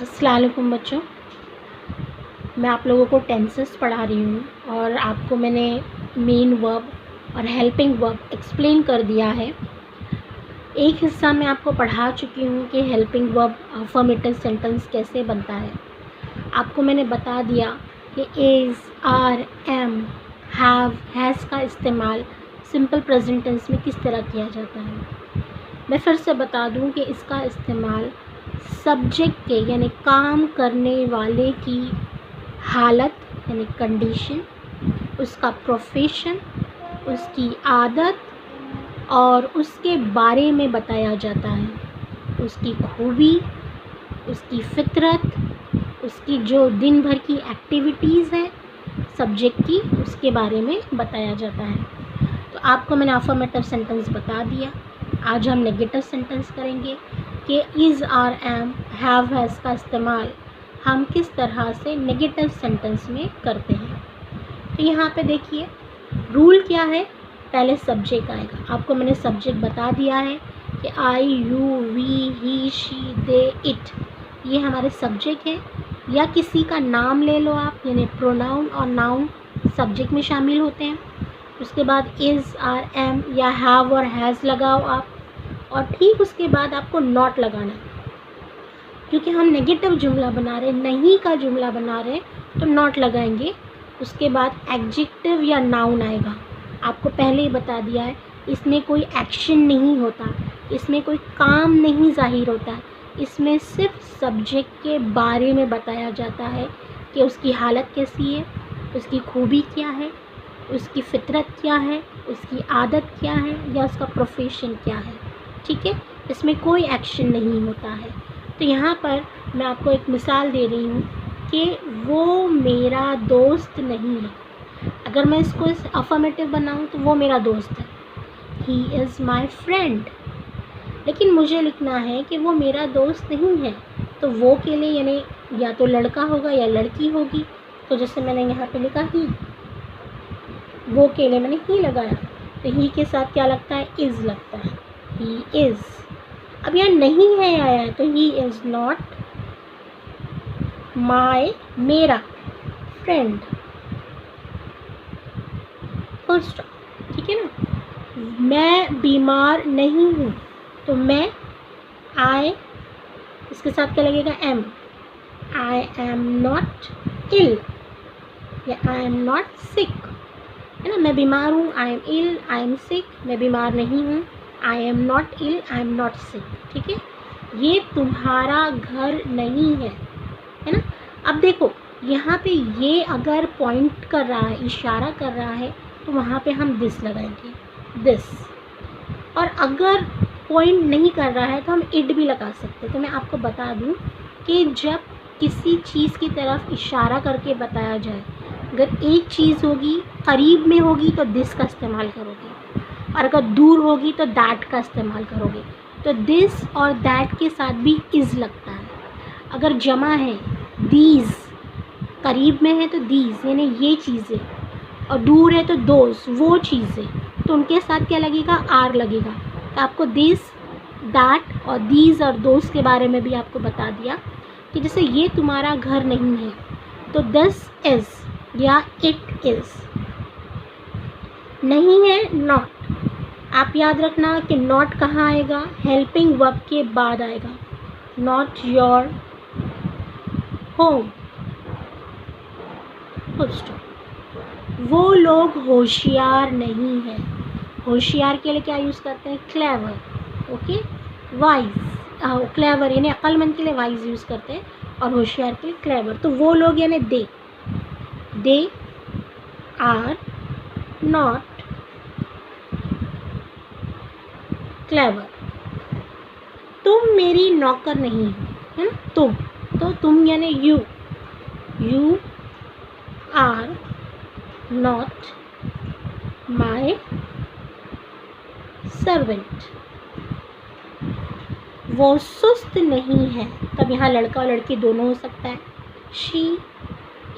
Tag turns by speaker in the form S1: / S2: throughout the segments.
S1: अस्सलाम वालेकुम बच्चों, मैं आप लोगों को टेंसेस पढ़ा रही हूँ और आपको मैंने मेन वर्ब और हेल्पिंग वर्ब एक्सप्लेन कर दिया है। एक हिस्सा मैं आपको पढ़ा चुकी हूँ कि हेल्पिंग वर्ब अफर्मेटिव सेंटेंस कैसे बनता है। आपको मैंने बता दिया कि is, are, am, have, has का इस्तेमाल सिंपल प्रेजेंट टेंस में किस तरह किया जाता है। मैं फिर से बता दूँ कि इसका इस्तेमाल सब्जेक्ट के यानी काम करने वाले की हालत यानी कंडीशन, उसका प्रोफेशन, उसकी आदत और उसके बारे में बताया जाता है। उसकी खूबी, उसकी फितरत, उसकी जो दिन भर की एक्टिविटीज़ है सब्जेक्ट की, उसके बारे में बताया जाता है। तो आपको मैंने अफर्मेटिव सेंटेंस बता दिया। आज हम नेगेटिव सेंटेंस करेंगे कि is, are, am, have, has का इस्तेमाल हम किस तरह से नेगेटिव सेंटेंस में करते हैं। तो यहाँ पे देखिए रूल क्या है। पहले सब्जेक्ट आएगा। आपको मैंने सब्जेक्ट बता दिया है कि I, you, we, he, she, they, it, ये हमारे सब्जेक्ट हैं। या किसी का नाम ले लो आप, यानी प्रोनाउन और नाउन सब्जेक्ट में शामिल होते हैं। उसके बाद इज़, आर, एम या हैव और हैज़ लगाओ आप, और ठीक उसके बाद आपको नॉट लगाना है, क्योंकि हम नेगेटिव जुमला बना रहे, नहीं का जुमला बना रहे, तो नॉट लगाएंगे। उसके बाद एडजेक्टिव या नाउन आएगा। आपको पहले ही बता दिया है, इसमें कोई एक्शन नहीं होता, इसमें कोई काम नहीं जाहिर होता है, इसमें सिर्फ सब्जेक्ट के बारे में बताया जाता है कि उसकी हालत कैसी है, उसकी खूबी क्या है, उसकी फितरत क्या है, उसकी आदत क्या है या उसका प्रोफेशन क्या है। ठीक है, इसमें कोई एक्शन नहीं होता है। तो यहाँ पर मैं आपको एक मिसाल दे रही हूँ कि वो मेरा दोस्त नहीं है। अगर मैं इसको अफर्मेटिव बनाऊँ तो वो मेरा दोस्त है, ही इज़ माई फ्रेंड। लेकिन मुझे लिखना है कि वो मेरा दोस्त नहीं है, तो वो के लिए यानी या तो लड़का होगा या लड़की होगी। तो जैसे मैंने यहाँ पे लिखा ही, वो के लिए मैंने ही लगाया, तो ही के साथ क्या लगता है, इज़ लगता है, ही इज़। अब यहाँ नहीं है आया है, तो ही इज़ नॉट माई, मेरा फ्रेंड, फुल स्टॉप। ठीक है ना। मैं बीमार नहीं हूँ, तो मैं, आई, इसके साथ क्या लगेगा, am, I am not ill या आई एम नॉट सिक, है ना। मैं बीमार हूँ, I M ill, I am sick. मैं बीमार नहीं हूँ, I am not ill, I am not sick. ठीक है, ये तुम्हारा घर नहीं है ना। अब देखो यहाँ पे ये अगर पॉइंट कर रहा है, इशारा कर रहा है, तो वहाँ पे हम दिस लगाएंगे, दिस। और अगर पॉइंट नहीं कर रहा है तो हम इट भी लगा सकते हैं। तो मैं आपको बता दूँ कि जब किसी चीज़ की तरफ इशारा करके बताया जाए, अगर एक चीज़ होगी करीब में होगी तो दिस का इस्तेमाल करोगे, और अगर दूर होगी तो दैट का इस्तेमाल करोगे। तो दिस और दैट के साथ भी इज़ लगता है। अगर जमा है, दीज, करीब में है तो दीज यानी ये चीज़ें, और दूर है तो दोज, वो चीज़ें, तो उनके साथ क्या लगेगा, आर लगेगा। तो आपको दिस, दैट और दीज और दोज के बारे में भी आपको बता दिया कि जैसे ये तुम्हारा घर नहीं है, तो दिस इज़ या इट इज़। नहीं है, नॉट। आप याद रखना कि नॉट कहाँ आएगा, हेल्पिंग वर्ब के बाद आएगा। Not your home, full stop. वो लोग होशियार नहीं हैं। होशियार के लिए क्या यूज़ करते हैं, क्लेवर। ओके, वाइज, क्लेवर यानी अक्लमंद के लिए वाइज यूज़ करते हैं, और होशियार के लिए क्लेवर। तो वो लोग यानी दे आर नॉट क्लेवर। तुम मेरी नौकर नहीं हो, है ना। तुम, तो तुम यानी you are not my servant. वो सुस्त नहीं है, तब यहाँ लड़का और लड़की दोनों हो सकता है। She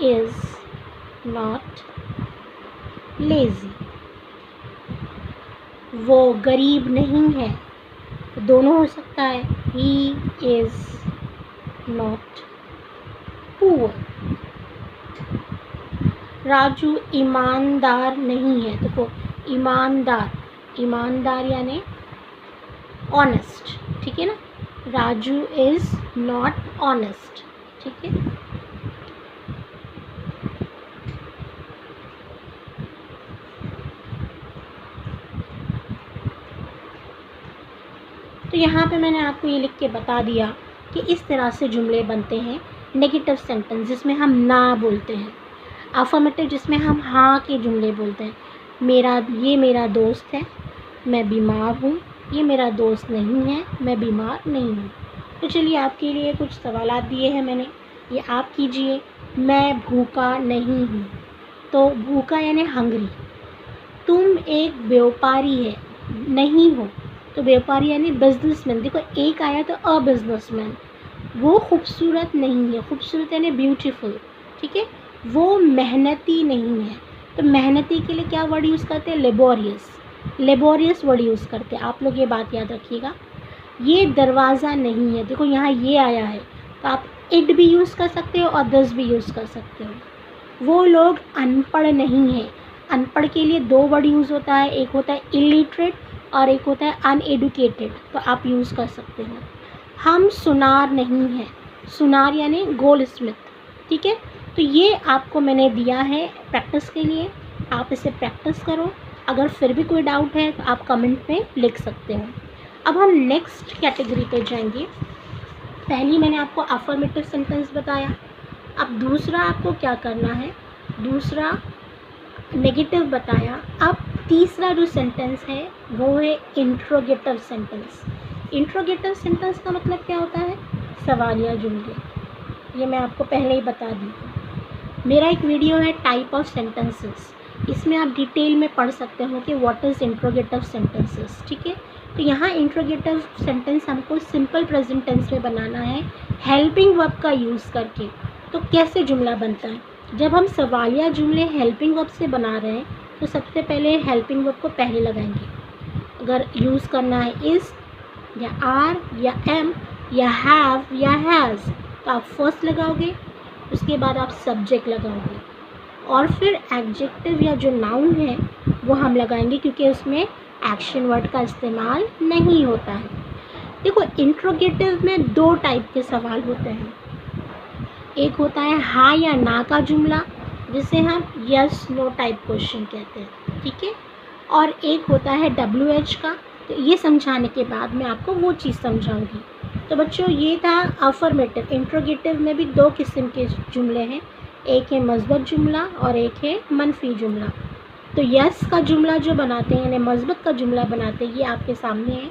S1: is not lazy. वो गरीब नहीं है, तो दोनों हो सकता है, he is not poor. Raju ईमानदार नहीं है। देखो ईमानदार, ईमानदार यानी ऑनेस्ट, ठीक है ना। राजू इज़ नॉट ऑनेस्ट, ठीक है। तो यहाँ पे मैंने आपको ये लिख के बता दिया कि इस तरह से जुमले बनते हैं। नेगेटिव सेंटेंस जिसमें हम ना बोलते हैं, अफर्मेटिव जिसमें हम हाँ के जुमले बोलते हैं। ये मेरा दोस्त है, मैं बीमार हूँ। ये मेरा दोस्त नहीं है, मैं बीमार नहीं हूँ। तो चलिए आपके लिए कुछ सवालात दिए हैं मैंने, ये आप कीजिए। मैं भूखा नहीं हूँ, तो भूखा यानी हंग्री। तुम एक व्यापारी है नहीं हो, तो व्यापारी यानी बिजनेसमैन। देखो एक आया तो अ बिजनेसमैन। वो खूबसूरत नहीं है, खूबसूरत यानी ब्यूटीफुल, ठीक है। वो मेहनती नहीं है, तो मेहनती के लिए क्या वर्ड यूज़ करते हैं? लेबोरियस, लेबोरियस वर्ड यूज़ करते हैं। आप लोग ये बात याद रखिएगा। ये दरवाज़ा नहीं है, देखो यहाँ ये आया है, तो आप इट भी यूज़ कर सकते हो और दिस भी यूज़ कर सकते हो। वो लोग अनपढ़ नहीं हैं, अनपढ़ के लिए दो वर्ड यूज़ होता है, एक होता है इलिटरेट और एक होता है अनएडुकेटेड, तो आप यूज़ कर सकते हो। हम सुनार नहीं हैं, सुनार यानी गोल्ड स्मिथ, ठीक है। तो ये आपको मैंने दिया है प्रैक्टिस के लिए, आप इसे प्रैक्टिस करो। अगर फिर भी कोई डाउट है तो आप कमेंट में लिख सकते हो। अब हम नेक्स्ट कैटेगरी पे जाएंगे। पहली मैंने आपको अफर्मेटिव सेंटेंस बताया, अब दूसरा आपको क्या करना है, दूसरा नेगेटिव बताया। अब तीसरा जो सेंटेंस है वो है इंट्रोगेटिव सेंटेंस। इंट्रोगेटिव सेंटेंस का मतलब क्या होता है? सवालिया जुमले। ये मैं आपको पहले ही बता दी। मेरा एक वीडियो है टाइप ऑफ सेंटेंसेस, इसमें आप डिटेल में पढ़ सकते हो कि व्हाट इज़ इंट्रोगेटिव सेंटेंसेस, ठीक है। तो यहाँ इंट्रोगेटिव सेंटेंस हमको सिंपल प्रेजेंट टेंस में बनाना है हेल्पिंग वर्ब का यूज़ करके। तो कैसे जुमला बनता है? जब हम सवालिया जुमले हेल्पिंग वर्ब से बना रहे हैं तो सबसे पहले हेल्पिंग वर्ब को पहले लगाएंगे। अगर यूज़ करना है इज़ या आर या एम या हैव या हैज़, तो आप फर्स्ट लगाओगे, उसके बाद आप सब्जेक्ट लगाओगे और फिर एडजेक्टिव या जो नाउन है वो हम लगाएंगे, क्योंकि उसमें एक्शन वर्ड का इस्तेमाल नहीं होता है। देखो इंट्रोगेटिव में दो टाइप के सवाल होते हैं। एक होता है हाँ या ना का जुमला, जिसे हम यस नो टाइप क्वेश्चन कहते हैं, ठीक है। और एक होता है WH का। तो ये समझाने के बाद मैं आपको वो चीज़ समझाऊंगी। तो बच्चों ये था अफर्मेटिव। इंट्रोगेटिव में भी दो किस्म के जुमले हैं, एक है मस्बत जुमला और एक है मनफी जुमला। तो यस का जुमला जो बनाते हैं यानी मस्बत का जुमला बनाते हैं, ये आपके सामने है।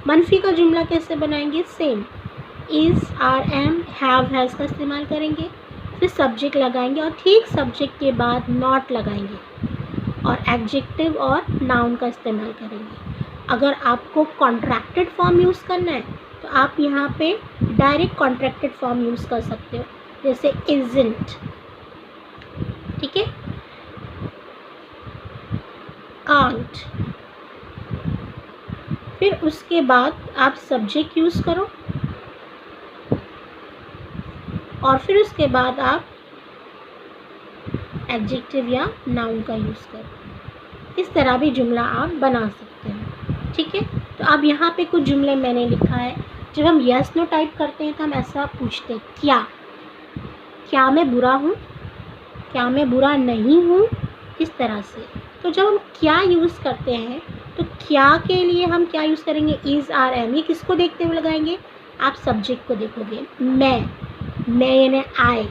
S1: मनफी का जुमला कैसे बनाएंगे? Same is are am have has का इस्तेमाल करेंगे, फिर सब्जेक्ट लगाएंगे और ठीक सब्जेक्ट के बाद नॉट लगाएंगे और एडजेक्टिव और नाउन का इस्तेमाल करेंगे। अगर आपको कॉन्ट्रैक्टेड फॉर्म यूज़ करना है तो आप यहाँ पे डायरेक्ट कॉन्ट्रैक्टेड फॉर्म यूज़ कर सकते हो, जैसे इज़न्ट, ठीक है, आंट। फिर उसके बाद आप सब्जेक्ट यूज़ करो और फिर उसके बाद आप एडजेक्टिव या नाउन का यूज़ करो। इस तरह भी जुमला आप बना सकते हो, ठीक है। तो अब यहाँ पे कुछ जुमले मैंने लिखा है। जब हम यस नो टाइप करते हैं तो हम ऐसा पूछते हैं, क्या मैं बुरा हूँ, क्या मैं बुरा नहीं हूँ, इस तरह से। तो जब हम क्या यूज़ करते हैं तो क्या के लिए हम क्या यूज़ करेंगे? Is are am. ये किसको देखते हुए लगाएंगे? आप सब्जेक्ट को देखोगे। मैं यानी आई,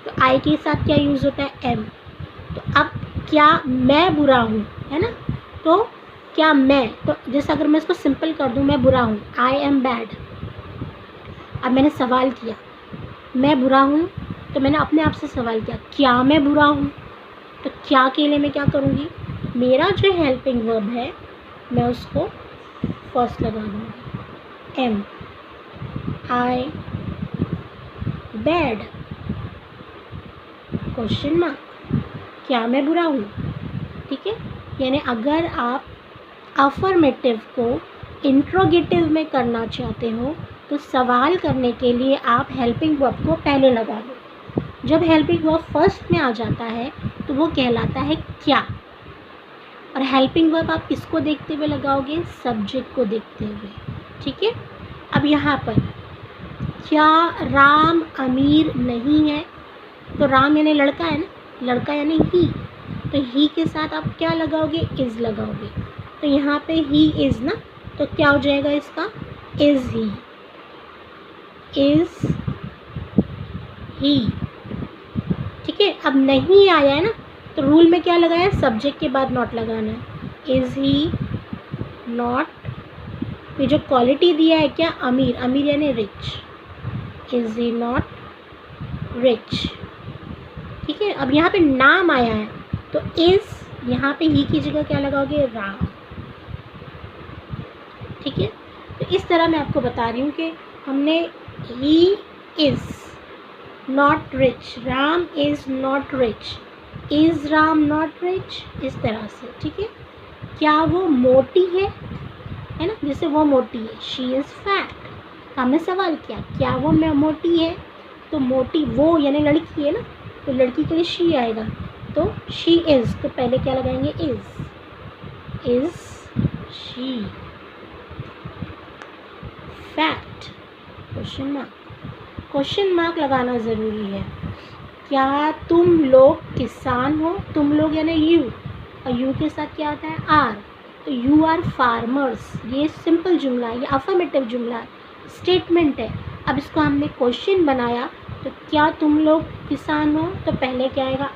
S1: तो आई के साथ क्या यूज़ होता है? एम। तो अब क्या मैं बुरा हूँ, है ना, तो क्या मैं, तो जैसे अगर मैं इसको सिंपल कर दूँ, मैं बुरा हूँ, आई एम बैड। अब मैंने सवाल किया मैं बुरा हूँ, तो मैंने अपने आप से सवाल किया क्या मैं बुरा हूँ। तो क्या के लिए मैं क्या करूँगी? मेरा जो हेल्पिंग वर्ब है मैं उसको फर्स्ट लगा दूँगी, एम। आई बैड क्वेश्चन मार्क, क्या मैं बुरा हूँ, ठीक है। यानी अगर आप अफर्मेटिव को इंट्रोगेटिव में करना चाहते हो तो सवाल करने के लिए आप हेल्पिंग वर्ब को पहले लगा दो। जब हेल्पिंग वर्ब फर्स्ट में आ जाता है तो वो कहलाता है क्या। और हेल्पिंग वर्ब आप किसको देखते हुए लगाओगे, सब्जेक्ट को देखते हुए, ठीक है। अब यहाँ पर क्या राम अमीर नहीं है, तो राम यानी लड़का है ना, लड़का यानी ही, तो ही के साथ आप क्या लगाओगे, इज़ लगाओगे। तो यहाँ पे ही इज़ ना, तो क्या हो जाएगा इसका, इज़ ही, इज़ ही, ठीक है। अब नहीं आया है ना, तो रूल में क्या लगाया है, सब्जेक्ट के बाद नॉट लगाना है। इज़ ही नॉट, ये जो क्वालिटी दिया है क्या, अमीर, अमीर यानी rich, is he not rich, ठीक है। अब यहाँ पे नाम आया है तो इज़, यहाँ पे ही की जगह क्या लगाओगे, राम, ठीक है। तो इस तरह मैं आपको बता रही हूँ कि हमने he is not rich, Ram is not rich, is Ram not rich, इस तरह से, ठीक है। क्या वो मोटी है ना, जैसे वो मोटी है, शी इज़ फैट। हमने सवाल किया क्या वो मोटी है, तो मोटी वो यानी लड़की है ना, तो लड़की के लिए शी आएगा, तो शी इज़, तो पहले क्या लगाएंगे, is she fat, question mark लगाना ज़रूरी है। क्या तुम लोग किसान हो, तुम लोग यानी यू, और यू के साथ क्या आता है, आर, तो यू आर फार्मर्स, ये सिंपल जुमला है, ये अफर्मेटिव जुमला है, स्टेटमेंट है। अब इसको हमने क्वेश्चन बनाया, तो क्या तुम लोग किसान हो, तो पहले क्या आएगा,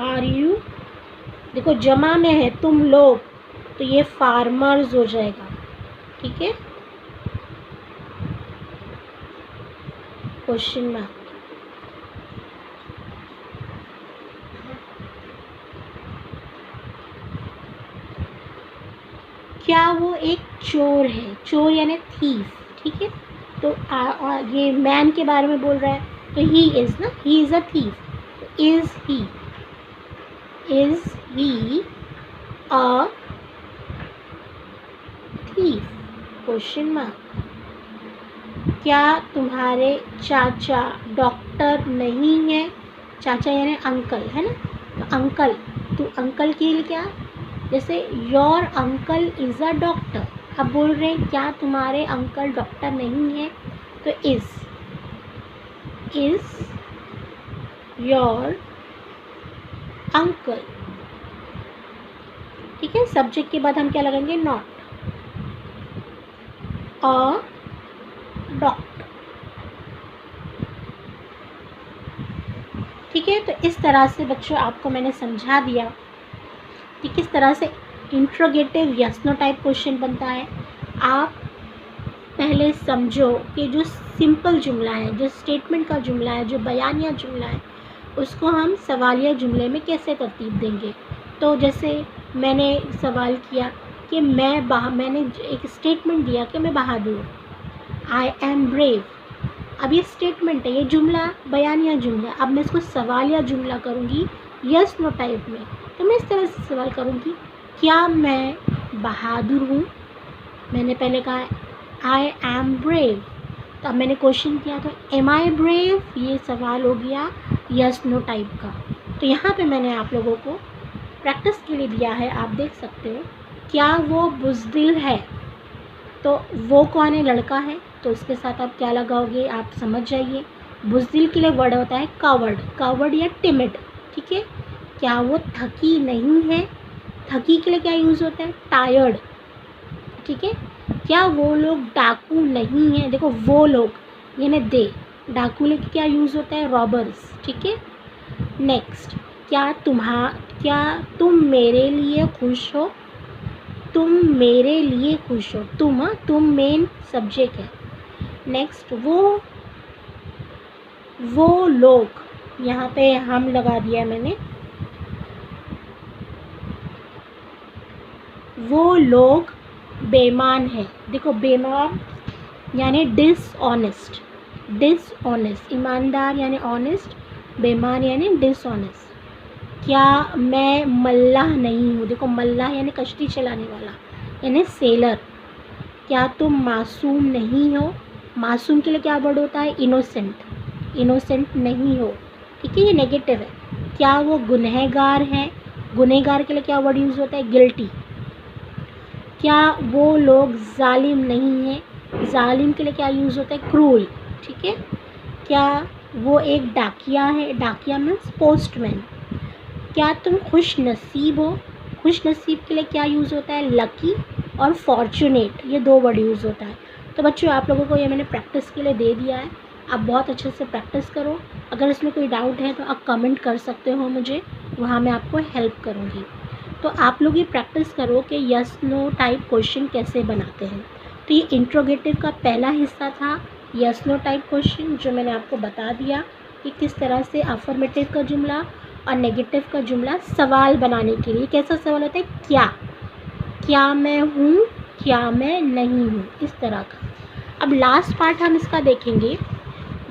S1: आर यू, देखो जमा में है तुम लोग, तो ये फार्मर्स हो जाएगा, ठीक है, क्वेश्चन मार्क। क्या वो एक चोर है, चोर यानी थीफ, ठीक है। तो ये मैन के बारे में बोल रहा है, तो ही इज़ ना, ही इज़ अ थीफ, तो is he a thief, question mark. क्या तुम्हारे चाचा डॉक्टर नहीं है, चाचा यानी अंकल है ना, तो अंकल, तो अंकल के लिए क्या, जैसे your uncle is a doctor. अब बोल रहे हैं क्या तुम्हारे अंकल डॉक्टर नहीं है, तो इज़ योर अंकल, ठीक है। सब्जेक्ट के बाद हम क्या लगाएंगे, नॉट, अ डॉक्टर, ठीक है। तो इस तरह से बच्चों आपको मैंने समझा दिया कि किस तरह से interrogative yes no type question बनता है। आप पहले समझो कि जो सिंपल जुमला है, जो स्टेटमेंट का जुमला है, जो बयानिया जुमला है, उसको हम सवालिया जुमले में कैसे तरतीब देंगे। तो जैसे मैंने सवाल किया कि मैंने एक स्टेटमेंट दिया कि मैं बहादुर हूँ, आई एम ब्रेव। अब ये स्टेटमेंट है, ये जुमला बयानिया जुमला। अब मैं इसको सवालिया जुमला करूँगी यस नो टाइप में, तो मैं इस तरह से सवाल करूँगी, क्या मैं बहादुर हूँ, मैंने पहले कहा आई एम ब्रेव, तो अब मैंने क्वेश्चन किया तो एम आई ब्रेव, ये सवाल हो गया यस नो टाइप का। तो यहाँ पे मैंने आप लोगों को प्रैक्टिस के लिए दिया है, आप देख सकते हो। क्या वो बुज़दिल है, तो वो कौन है, लड़का है, तो उसके साथ आप क्या लगाओगे, आप समझ जाइए। बुज़दिल के लिए वर्ड होता है कावर्ड, कावर्ड या टिमिड, ठीक है। क्या वो थकी नहीं है, थकी के लिए क्या यूज़ होता है, टायर्ड, ठीक है। क्या वो लोग डाकू नहीं हैं, देखो वो लोग यानी दे, डाकू लेके क्या यूज़ होता है, रॉबर्स, ठीक है। नेक्स्ट, क्या तुम मेरे लिए खुश हो, तुम मेरे लिए खुश हो, तुम मेन सब्जेक्ट है। नेक्स्ट, वो लोग, यहाँ पे हम लगा दिया मैंने, वो लोग बेईमान है, देखो बेईमान यानी डिसऑनेस्ट, ईमानदार यानी ऑनेस्ट, बेईमान यानी डिसऑनेस्ट। क्या मैं मल्लाह नहीं हूँ, देखो मल्लाह यानी कश्ती चलाने वाला यानी सेलर। क्या तुम मासूम नहीं हो, मासूम के लिए क्या वर्ड होता है? इनोसेंट। इनोसेंट नहीं हो, ठीक है, ये नेगेटिव है। क्या वो गुनहगार है? गुनहगार के लिए क्या वर्ड यूज़ होता है? गिल्टी। क्या वो लोग जालिम नहीं हैं? जालिम के लिए क्या यूज़ होता है? क्रूल, ठीक है। क्या वो एक डाकिया है? डाकिया मीन्स पोस्टमैन। क्या तुम खुश नसीब हो? खुश नसीब के लिए क्या यूज़ होता है? लकी और फॉर्चुनेट, ये दो वर्ड यूज़ होता है। तो बच्चों आप लोगों को ये मैंने प्रैक्टिस के लिए दे दिया है, आप बहुत अच्छे से प्रैक्टिस करो। अगर इसमें कोई डाउट है तो आप कमेंट कर सकते हो मुझे, वहाँ मैं आपको हेल्प करूँगी। तो आप लोग ये प्रैक्टिस करो कि यस नो टाइप क्वेश्चन कैसे बनाते हैं। तो ये इंट्रोगेटिव का पहला हिस्सा था, यस नो टाइप क्वेश्चन, जो मैंने आपको बता दिया कि किस तरह से अफर्मेटिव का जुमला और नेगेटिव का जुमला सवाल बनाने के लिए कैसा सवाल होता है? क्या, क्या मैं हूँ, क्या मैं नहीं हूँ, इस तरह का। अब लास्ट पार्ट हम इसका देखेंगे,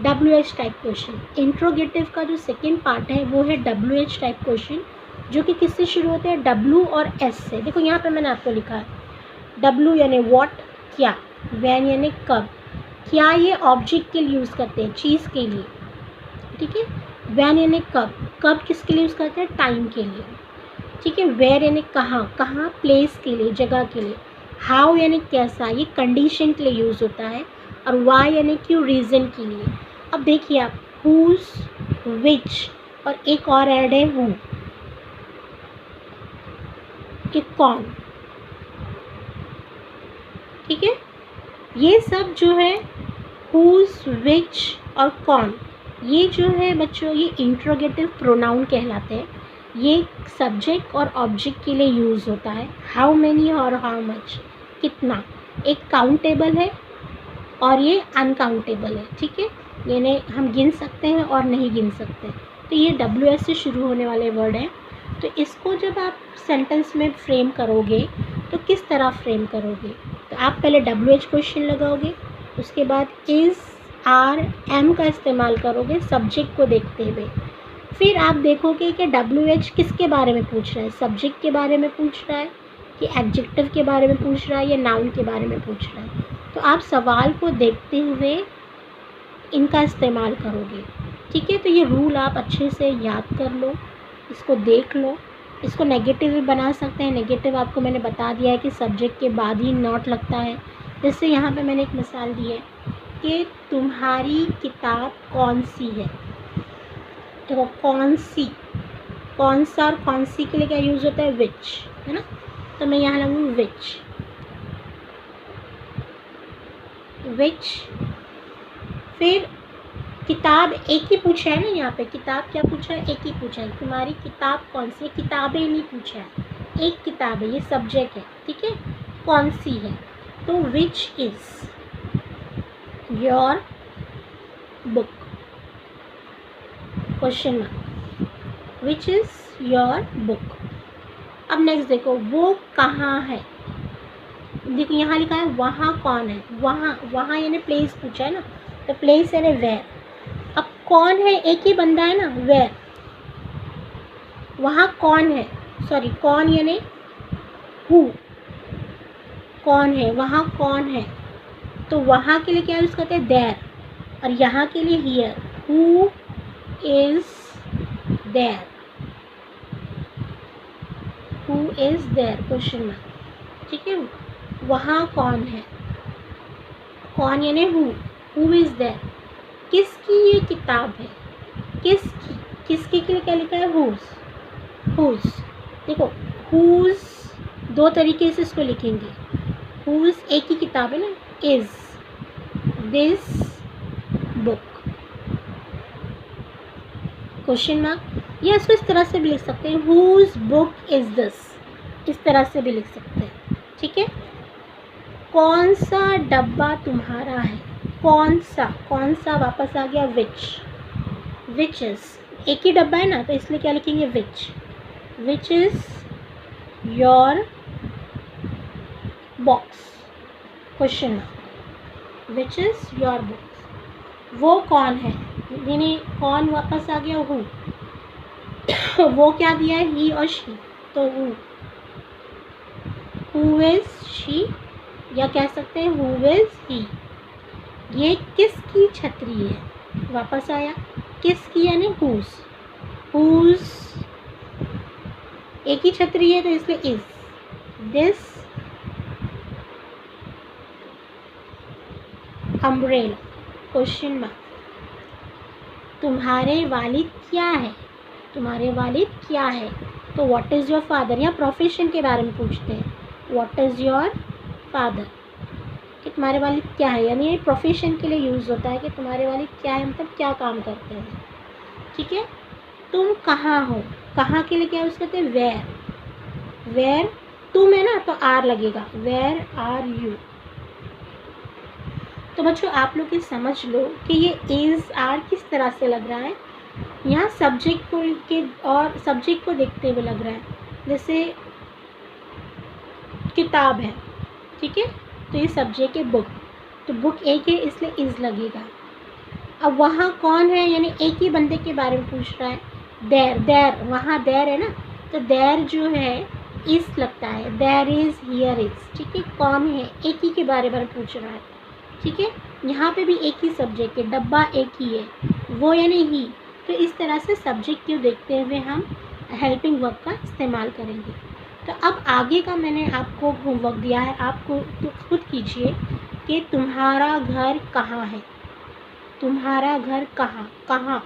S1: WH टाइप क्वेश्चन। इंट्रोगेटिव का जो सेकेंड पार्ट है वो है WH टाइप क्वेश्चन, जो कि किससे शुरू होते हैं? W और S से। देखो यहाँ पे मैंने आपको लिखा है W यानी व्हाट, क्या, व्हेन यानी कब। क्या ये ऑब्जेक्ट के लिए यूज़ करते हैं? चीज़ के लिए, ठीक है। व्हेन यानी कब, कब किसके लिए यूज़ करते हैं? टाइम के लिए, ठीक है। वेयर यानी कहाँ, कहाँ प्लेस के लिए, जगह के लिए। हाउ यानी कैसा, ये कंडीशन के लिए यूज़ होता है। और वाई यानी क्यों, रीज़न के लिए। अब देखिए आप, हुज, विच और एक और ऐड है हु, कि कौन, ठीक है। ये सब जो है हुज, विच और कौन, ये जो है बच्चों ये इंट्रोगेटिव प्रोनाउन कहलाते हैं। ये सब्जेक्ट और ऑब्जेक्ट के लिए यूज़ होता है। हाउ मैनी और हाउ मच, कितना, एक काउंटेबल है और ये अनकाउंटेबल है, ठीक है। यानी हम गिन सकते हैं और नहीं गिन सकते। तो ये WS से शुरू होने वाले वर्ड हैं। तो इसको जब आप सेंटेंस में फ्रेम करोगे तो किस तरह फ्रेम करोगे? तो आप पहले WH क्वेश्चन लगाओगे, उसके बाद इज़, आर, एम का इस्तेमाल करोगे सब्जेक्ट को देखते हुए। फिर आप देखोगे कि WH किसके बारे में पूछ रहा है? सब्जेक्ट के बारे में पूछ रहा है कि एडजेक्टिव के बारे में पूछ रहा है या नाउन के बारे में पूछ रहा है। तो आप सवाल को देखते हुए इनका इस्तेमाल करोगे, ठीक है। तो ये रूल आप अच्छे से याद कर लो, इसको देख लो। इसको नेगेटिव भी बना सकते हैं। नेगेटिव आपको मैंने बता दिया है कि सब्जेक्ट के बाद ही नॉट लगता है। जैसे यहाँ पे मैंने एक मिसाल दी है कि तुम्हारी किताब कौन सी है। देखो कौन सी, कौन सा और कौन सी के लिए क्या यूज़ होता है? विच, है ना। तो मैं यहाँ लगूँ विच, विच। फिर किताब एक ही पूछा है ना, यहाँ पे किताब क्या पूछा है? एक ही पूछा है। तुम्हारी किताब कौन सी है? किताबें नहीं पूछा है, एक किताब है, ये सब्जेक्ट है, ठीक है। कौन सी है? तो विच is your book, question mark, which is your book. अब नेक्स्ट देखो, वो कहाँ है। देखो यहाँ लिखा है वहाँ कौन है। वहाँ, वहाँ यानी प्लेस पूछा है ना, तो प्लेस यानी वेयर। अब कौन है, एक ही बंदा है ना, वेयर। वहाँ कौन है, सॉरी कौन यानी हु, कौन है, वहाँ कौन है। तो वहाँ के लिए क्या यूज़ करते हैं? देयर। और यहाँ के लिए here, who is there, who is there, question mark, ठीक है। वहाँ कौन है, कौन यानी हु इज़ देयर। किसकी ये किताब है? किसकी, किसकी के लिए क्या लिखा है? Whose, whose. देखो हुज दो तरीके से इसको लिखेंगे। हुज एक ही किताब है ना, is this book, question mark. या इसको इस तरह से भी लिख सकते हैं, हुज बुक इज़ दिस, इस तरह से भी लिख सकते हैं, ठीक है। कौन सा डब्बा तुम्हारा है? कौन सा, कौन सा वापस आ गया विच, विच इज़ एक ही डब्बा है ना, तो इसलिए क्या लिखेंगे? Which, which is your box, question mark, which is your box. वो कौन है, यानी कौन वापस आ गया? हु। वो क्या दिया है? ही और शी, तो हु इज़ शी, या कह सकते हैं हु इज़ ही। ये किसकी छतरी है? वापस आया, किसकी यानी हुज, एक ही छतरी है तो इसलिए is. This umbrella, question mark. तुम्हारे वालिद क्या है? तुम्हारे वालिद क्या है? तो व्हाट इज़ योर फादर, या प्रोफेशन के बारे में पूछते हैं, व्हाट इज़ योर फादर, कि तुम्हारे वालिद क्या है, यानी ये प्रोफेशन के लिए यूज़ होता है कि तुम्हारे वालिद क्या है, मतलब क्या काम करते हैं। ठीक है। तुम कहाँ हो, कहाँ के लिए क्या यूज़ करते हैं, वेयर तुम है ना तो आर लगेगा, वेयर आर यू। तो बच्चों आप लोग ये समझ लो कि ये इज़ आर किस तरह से लग रहा है। यहाँ सब्जेक्ट को के और सब्जेक्ट को देखते हुए लग रहा है, जैसे किताब है, ठीक है, तो ये सब्जेक्ट है बुक, तो बुक एक है इसलिए इज़ लगेगा। अब वहाँ कौन है, यानी एक ही बंदे के बारे में पूछ रहा है, देर वहाँ देर है ना, तो देर जो है इज़ लगता है, देर इज़, हियर इज़। ठीक है, कौन है, एक ही के बारे में पूछ रहा है। ठीक है, यहाँ पे भी एक ही सब्जेक्ट है, डब्बा एक ही है, वो यानी ही। तो इस तरह से सब्जेक्ट को देखते हुए हम हेल्पिंग वर्ब का इस्तेमाल करेंगे। तो अब आगे का मैंने आपको होमवर्क दिया है, आपको तो खुद कीजिए कि तुम्हारा घर कहाँ है, तुम्हारा घर कहाँ, कहाँ,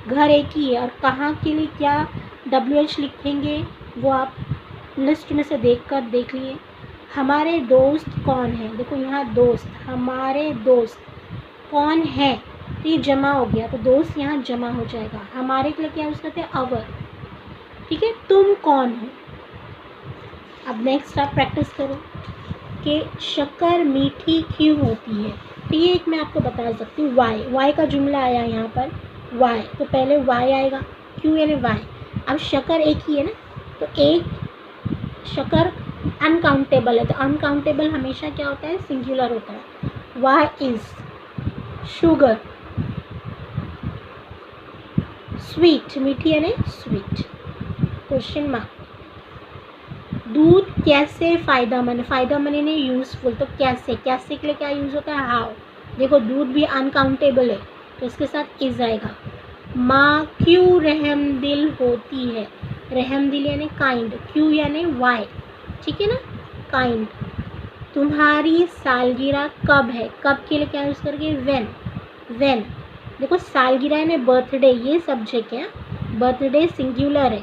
S1: घर एक ही है और कहाँ के लिए क्या WH लिखेंगे वो आप लिस्ट में से देख लिए। हमारे दोस्त कौन है, देखो यहाँ दोस्त, हमारे दोस्त कौन है, तो ये जमा हो गया, तो दोस्त यहाँ जमा हो जाएगा। हमारे के लिए क्या यूज़ करते हैं, अवर। ठीक है, तुम कौन हो। अब नेक्स्ट आप प्रैक्टिस करो कि शक्कर मीठी क्यों होती है। तो ये एक मैं आपको बता सकती हूँ, वाई का जुमला आया यहाँ पर, वाई, तो पहले वाई आएगा, क्यों यानी वाई। अब शक्कर एक ही है ना, तो एक शक्कर अनकाउंटेबल है, तो अनकाउंटेबल हमेशा क्या होता है, सिंगुलर होता है। वाई इज शुगर, स्वीट, मीठी यानी स्वीट, क्वेश्चन मार्क। दूध कैसे फ़ायदेमंद, फ़ायदेमंद यानी यूज़फुल, तो कैसे, कैसे के लिए क्या यूज़ होता है, हाउ। देखो दूध भी अनकाउंटेबल है तो इसके साथ इज आएगा। माँ क्यों रहमदिल होती है, रहमदिल यानी काइंड, क्यों यानी वाई, ठीक है ना, काइंड। तुम्हारी सालगिरह कब है, कब के लिए क्या यूज़ करेंगे, व्हेन। देखो सालगिरह यानी बर्थडे, ये सब्जेक्ट है, बर्थडे सिंगुलर है,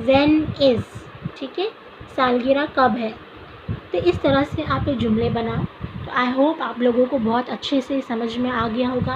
S1: व्हेन इज़, ठीक है, सालगिरह कब है। तो इस तरह से आप ये जुमले बनाओ। तो आई होप आप लोगों को बहुत अच्छे से समझ में आ गया होगा।